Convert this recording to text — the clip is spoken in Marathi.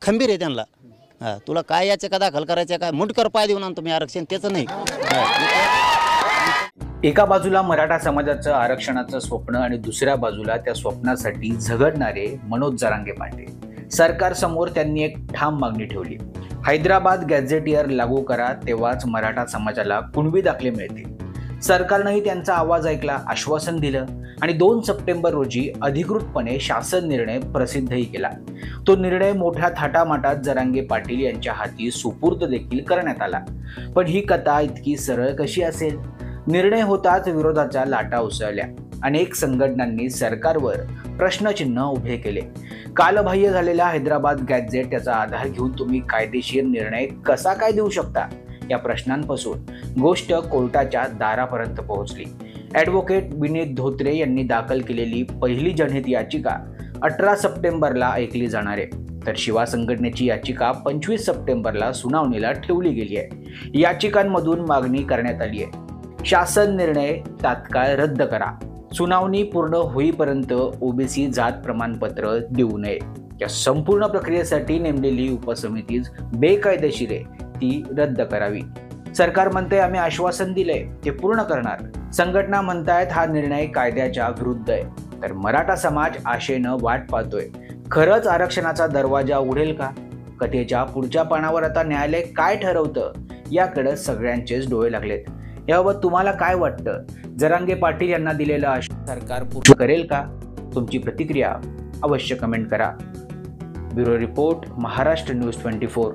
खंबीर आहे त्यांना. तुला काय याचे का दाखल करायचं काय मुंडकर पाय देऊन आणतो मी आरक्षण त्याचं नाही. एका बाजूला मराठा समाजाचं आरक्षणाचं स्वप्न आणि दुसऱ्या बाजूला त्या स्वप्नासाठी झगडणारे मनोज जरांगे पाटील. सरकारसमोर त्यांनी एक ठाम मागणी ठेवली. हैदराबाद गॅझेटियर लागू करा, तेव्हाच मराठा समाजाला कुणबी दाखले मिळतील. सरकारनंही त्यांचा आवाज ऐकला, आश्वासन दिलं आणि 2 सप्टेंबर रोजी अधिकृतपणे शासन निर्णय प्रसिद्धही केला. तो निर्णय मोठ्या थाटामाटात जरांगे पाटील यांच्या हाती सुपूर्द देखील करण्यात आला. पण ही कथा इतकी सरळ कशी असेल? निर्णय होताच विरोधाच्या लाटा उसळल्या. अनेक संघटनांनी सरकारवर प्रश्नचिन्ह उभे केले. कालबाह्य झालेला हैदराबाद गॅझेट याचा आधार घेऊन तुम्ही कायदेशीर निर्णय कसा काय देऊ शकता, या प्रश्नांपासून गोष्ट कोर्टाच्या दारापर्यंत पोहोचली. ॲडव्होकेट विनीत धोत्रे यांनी दाखल केलेली पहिली जनहित याचिका 18 सप्टेंबरला ऐकली जाणार आहे, तर शिवा संघटनेची याचिका 25 सप्टेंबरला सुनावणीला ठेवली गेली आहे. याचिकांमधून मागणी करण्यात आली आहे, शासन निर्णय तात्काळ रद्द करा, सुनावणी पूर्ण होईपर्यंत ओबीसी जात प्रमाणपत्र देऊ नये. या संपूर्ण प्रक्रियेसाठी नेमलेली उपसमिती बेकायदेशीर आहे, ती रद्द करावी. सरकार म्हणते आम्ही आश्वासन दिलंय ते पूर्ण करणार. संघटना म्हणतायत हा निर्णय कायद्याच्या विरुद्ध आहे. तर मराठा समाज आशेनं वाट पाहतोय, खरंच आरक्षणाचा दरवाजा उघडेल का? कथेच्या पुढच्या पानावर आता न्यायालय काय ठरवतं याकडे सगळ्यांचेच डोळे लागलेत. याबाबत तुम्हाला काय वाटतं? जरांगे पाटील यांना दिलेलं आश्वासन सरकार पूर्ण करेल का? तुमची प्रतिक्रिया अवश्य कमेंट करा. Bureau report, Maharashtra news 24.